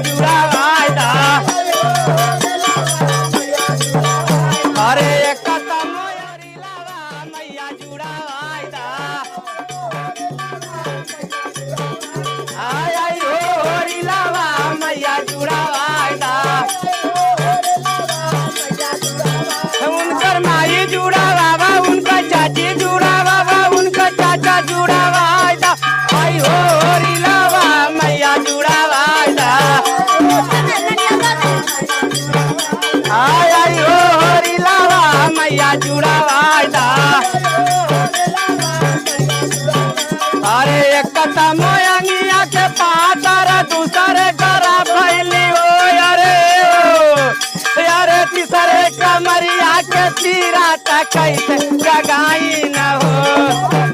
जुड़ा वायदा अरे एक मोरी लावा मैया जुड़ा वायदा आय आय होरी लावा मैया जुड़ा वायदा उनकर माई जुड़ा बाबा उनका चाची जुड़ा बाबा उनका चाचा जुड़ा वायदा आई होरी लावा मैया जुड़ा वायदा आय आय होरी लावा मैया जुड़ा वायदा अरे एक मोयंगिया के पातर दूसरे करा फैली हो अरे तीसरे कमरिया के तीरा तक कैसे जगाई न हो